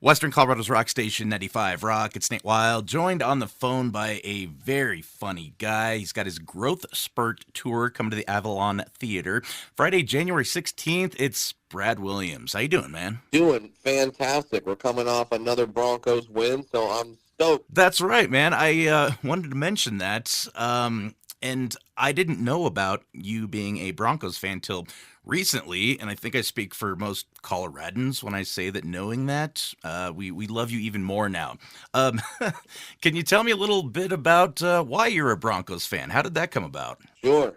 Western Colorado's rock station 95 Rock. It's Nate Wild, joined on the phone by a very funny guy. He's got his Growth Spurt tour coming to the Avalon Theater Friday, January 16th. It's Brad Williams. How you doing, man? Doing fantastic. We're coming off another Broncos win, so I'm stoked. That's right, man. I wanted to mention that. And I didn't know about you being a Broncos fan till recently, and I think I speak for most Coloradans when I say that knowing that we love you even more now. Um, can you tell me a little bit about why you're a Broncos fan? How did that come about? Sure.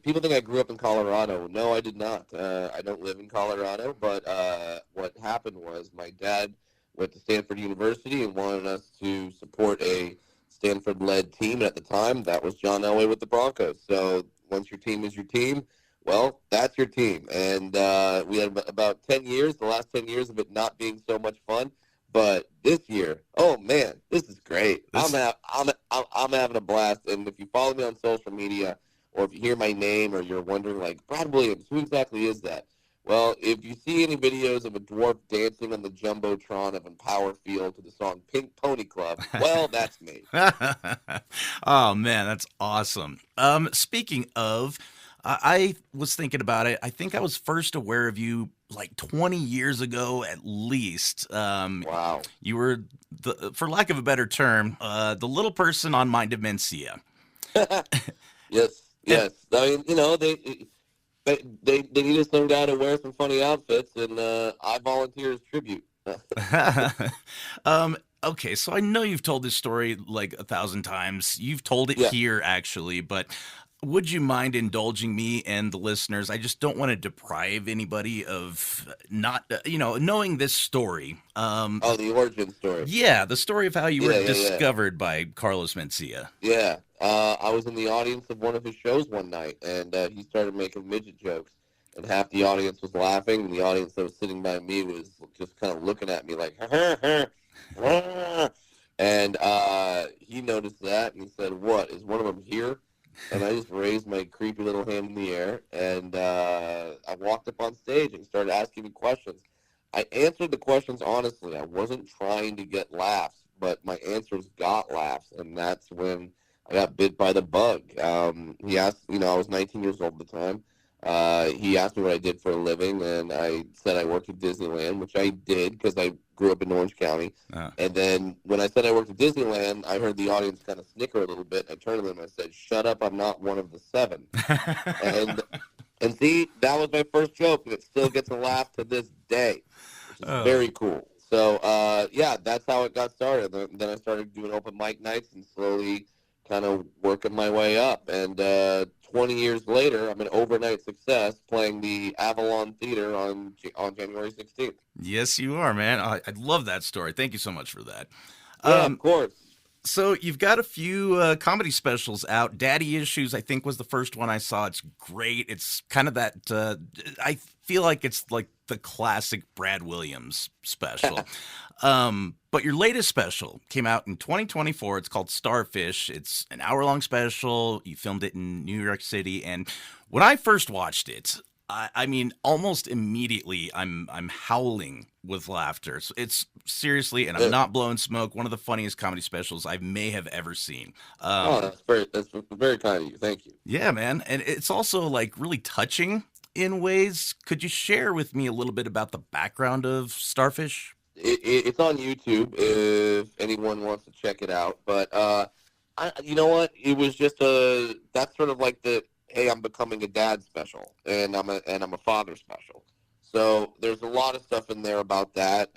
People think I grew up in Colorado. No, I did not. I don't live in Colorado, but what happened was my dad went to Stanford University and wanted us to support a Stanford-led team. And at the time, that was John Elway with the Broncos. So once your team is your team, well, that's your team. And we had about 10 years, the last 10 years of it not being so much fun. But this year, oh man, this is great. This I'm having a blast. And if you follow me on social media, or if you hear my name, or you're wondering like Brad Williams, who exactly is that? Well, if you see any videos of a dwarf dancing on the jumbotron of Empower Field to the song Pink Pony Club, well, that's me. Oh man, that's awesome. Speaking of, I was thinking about it. I think I was first aware of you like 20 years ago at least. Wow. You were for lack of a better term, the little person on Mind of Mencia. Yes, And yes. I mean, they needed some guy to wear some funny outfits, and I volunteer as tribute. okay, so I know you've told this story like a thousand times. You've told it Yeah. here actually, but would you mind indulging me and the listeners? I just don't want to deprive anybody of not, knowing this story. Oh, the origin story. Yeah, the story of how you were Yeah, yeah, yeah. discovered by Carlos Mencia. Yeah. I was in the audience of one of his shows one night, and he started making midget jokes, and half the audience was laughing, and the audience that was sitting by me was just kind of looking at me like, and he noticed that, and he said, "What, is one of them here?" And I just raised my creepy little hand in the air, and I walked up on stage and started asking me questions. I answered the questions honestly. I wasn't trying to get laughs, but my answers got laughs, and that's when I got bit by the bug. He asked, I was 19 years old at the time. He asked me what I did for a living, and I said I worked at Disneyland, which I did because I grew up in Orange County. Uh, And then when I said I worked at Disneyland, I heard the audience kind of snicker a little bit. I turned to them and I said, "Shut up! I'm not one of the seven." And and see, that was my first joke, and it still gets a laugh to this day, which is oh, very cool. So, yeah, that's how it got started. Then I started doing open mic nights and slowly kind of working my way up. And 20 years later, I'm an overnight success playing the Avalon Theater on January 16th. yes, you are, man. I love that story. Thank you so much for that. Yeah, of Um, course. So you've got a few comedy specials out. Daddy Issues, I think, was the first one I saw. It's great. It's kind of that. I feel like it's like the classic Brad Williams special. But your latest special came out in 2024. It's called Starfish. It's an hour-long special. You filmed it in New York City, and when I first watched it, I mean, almost immediately, I'm howling with laughter. So it's seriously, and I'm Uh, not blowing smoke. One of the funniest comedy specials I may have ever seen. oh, that's very kind of you. Thank you. Yeah, man, and it's also like really touching in ways. Could you share with me a little bit about the background of Starfish? It's on YouTube if anyone wants to check it out. But you know what? It was just that's sort of like the hey, I'm becoming a dad special, and I'm a father special. So there's a lot of stuff in there about that.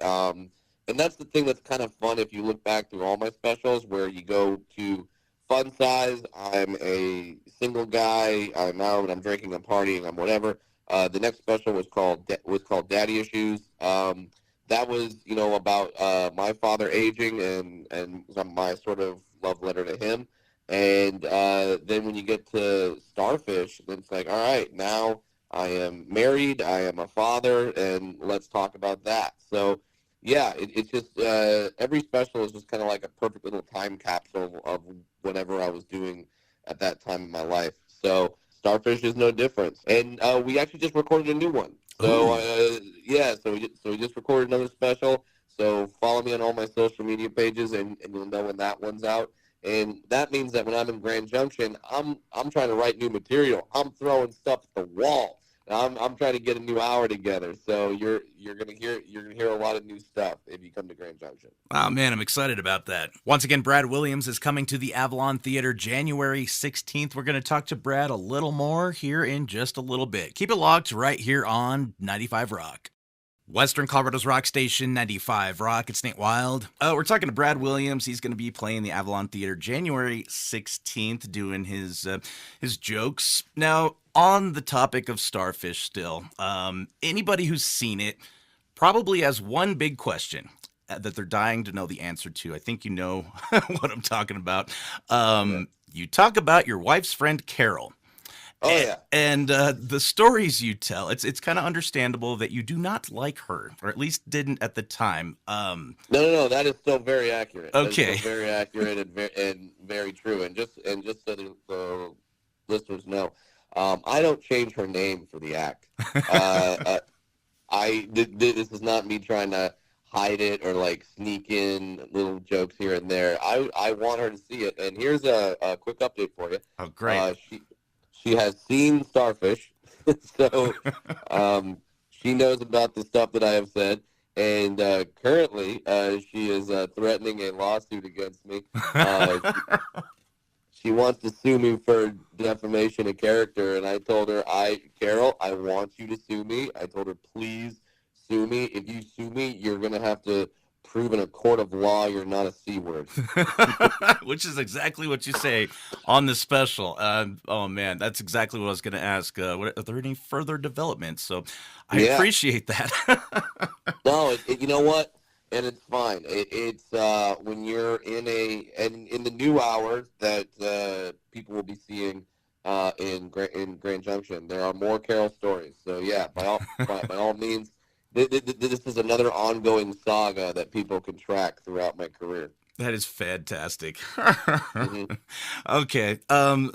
And that's the thing that's kind of fun if you look back through all my specials, where you go to fun size. I'm a single guy. I'm out. I'm drinking. I'm partying. I'm whatever. The next special was called Daddy Issues. That was about my father aging and my sort of love letter to him. And then when you get to Starfish, then it's like, all right, now I am married, I am a father, and let's talk about that. So yeah, it's just every special is just kind of like a perfect little time capsule of whatever I was doing at that time in my life. So Starfish is no different. And we actually just recorded a new one. So Oh, yeah, so we just recorded another special. So follow me on all my social media pages, and you'll know when that one's out. And that means that when I'm in Grand Junction, I'm trying to write new material. I'm throwing stuff at the wall. I'm trying to get a new hour together. So you're gonna hear a lot of new stuff if you come to Grand Junction. Oh man, I'm excited about that. Once again, Brad Williams is coming to the Avalon Theater January 16th. We're going to talk to Brad a little more here in just a little bit. Keep it locked right here on 95 Rock. Western Colorado's rock station, 95 Rock. It's Nate Wild. We're talking to Brad Williams. He's going to be playing the Avalon Theater January 16th, doing his jokes. Now, on the topic of Starfish still, anybody who's seen it probably has one big question that they're dying to know the answer to. I think you know what I'm talking about. You talk about your wife's friend, Carol. Oh yeah. And the stories you tell, it's kind of understandable that you do not like her, or at least didn't at the time. No. That is still very accurate. Okay. That is still very accurate and very true. And just so the listeners know, I don't change her name for the act. This is not me trying to hide it or like sneak in little jokes here and there. I want her to see it. And here's a quick update for you. Oh, great. She has seen Starfish, so she knows about the stuff that I have said, and currently she is threatening a lawsuit against me. She wants to sue me for defamation of character, and I told her, Carol, I want you to sue me. I told her, please sue me. If you sue me, you're going to have to prove in a court of law you're not a C word. Which is exactly what you say on the special. Oh, man, that's exactly what I was going to ask. Are there any further developments? So I appreciate that. No, you know what? And it's fine. It's when you're in the new hour that people will be seeing in Grand Junction, there are more Carol stories. So, yeah, by all means, this is another ongoing saga that people can track throughout my career. That is fantastic. Mm-hmm. Okay,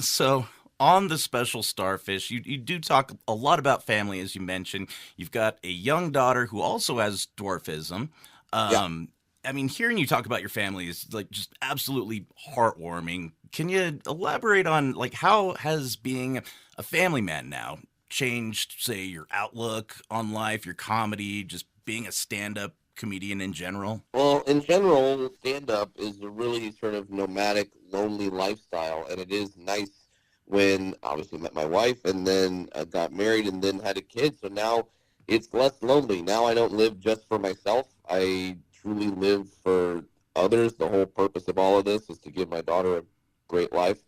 so on the special Starfish, you do talk a lot about family, as you mentioned. You've got a young daughter who also has dwarfism. I mean, hearing you talk about your family is like just absolutely heartwarming. Can you elaborate on like how has being a family man now changed, say, your outlook on life, your comedy, just being a stand-up comedian in general? Well, in general, stand-up is a really sort of nomadic, lonely lifestyle, and it is nice when obviously met my wife and then I got married and then had a kid. So now it's less lonely. Now I don't live just for myself. I truly live for others. The whole purpose of all of this is to give my daughter a great life.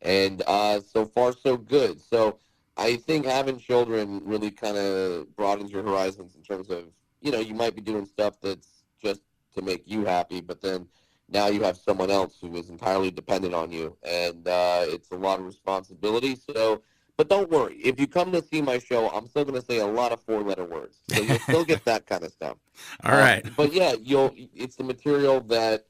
And so far, so good. So I think having children really kind of broadens your horizons in terms of, you might be doing stuff that's just to make you happy, but then now you have someone else who is entirely dependent on you, and it's a lot of responsibility. So, but don't worry. If you come to see my show, I'm still going to say a lot of four-letter words, so you'll still get that kind of stuff. All right. But yeah, it's the material that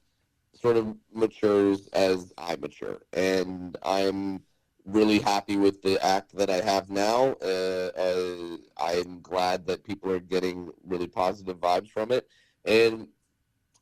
sort of matures as I mature, and I'm really happy with the act that I have now. I'm glad that people are getting really positive vibes from it, and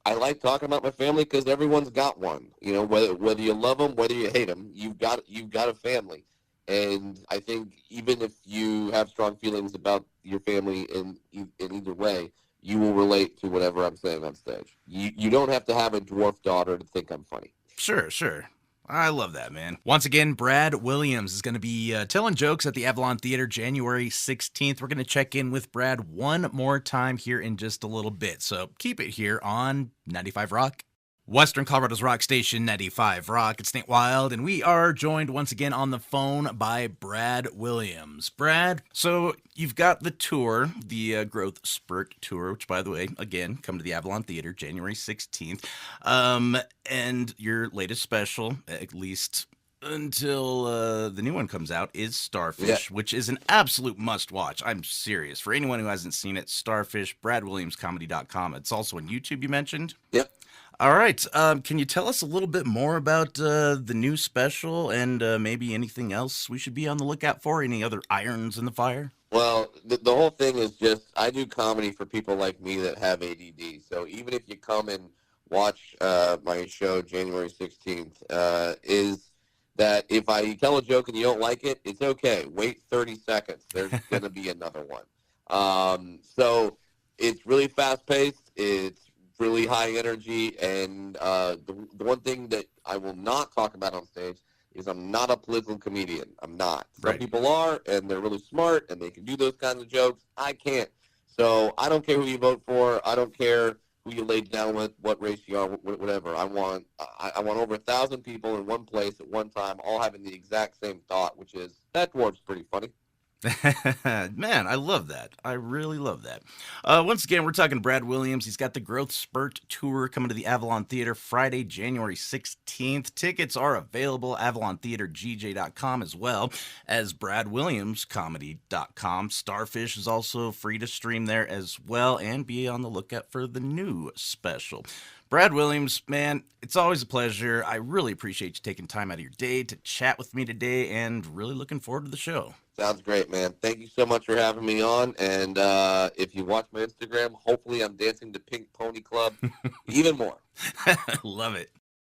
I like talking about my family because everyone's got one. Whether you love them, whether you hate them, you've got a family. And I think even if you have strong feelings about your family in either way, you will relate to whatever I'm saying on stage. You don't have to have a dwarf daughter to think I'm funny. Sure. I love that, man. Once again, Brad Williams is going to be telling jokes at the Avalon Theater January 16th. We're going to check in with Brad one more time here in just a little bit, so keep it here on 95 Rock. Western Colorado's rock station, 95 Rock. It's Nate Wild, and we are joined once again on the phone by Brad Williams. Brad, so you've got the tour, the Growth Spurt Tour, which, by the way, again, come to the Avalon Theater January 16th. And your latest special, at least until the new one comes out, is Starfish, which is an absolute must-watch. I'm serious. For anyone who hasn't seen it, Starfish, BradWilliamsComedy.com. It's also on YouTube, you mentioned? Yep. All right. Can you tell us a little bit more about the new special and maybe anything else we should be on the lookout for? Any other irons in the fire? Well, the whole thing is just I do comedy for people like me that have ADD. So even if you come and watch my show January 16th, is that if I tell a joke and you don't like it, it's okay. Wait 30 seconds. There's going to be another one. So it's really fast paced. It's really high energy. And the one thing that I will not talk about on stage is I'm not a political comedian. I'm not. Some Right. people are, and they're really smart, and they can do those kinds of jokes. I can't. So I don't care who you vote for. I don't care who you laid down with, what race you are, whatever. I want over 1,000 people in one place at one time, all having the exact same thought, which is that dwarf's pretty funny. Man, I love that. I really love that. Once again, we're talking Brad Williams. He's got the Growth Spurt Tour coming to the Avalon Theater Friday, January 16th. Tickets are available at avalontheatergj.com as well as bradwilliamscomedy.com. Starfish is also free to stream there as well, and be on the lookout for the new special. Brad Williams, man, it's always a pleasure. I really appreciate you taking time out of your day to chat with me today, and really looking forward to the show. Sounds great, man. Thank you so much for having me on. And if you watch my Instagram, hopefully I'm dancing to Pink Pony Club even more. Love it.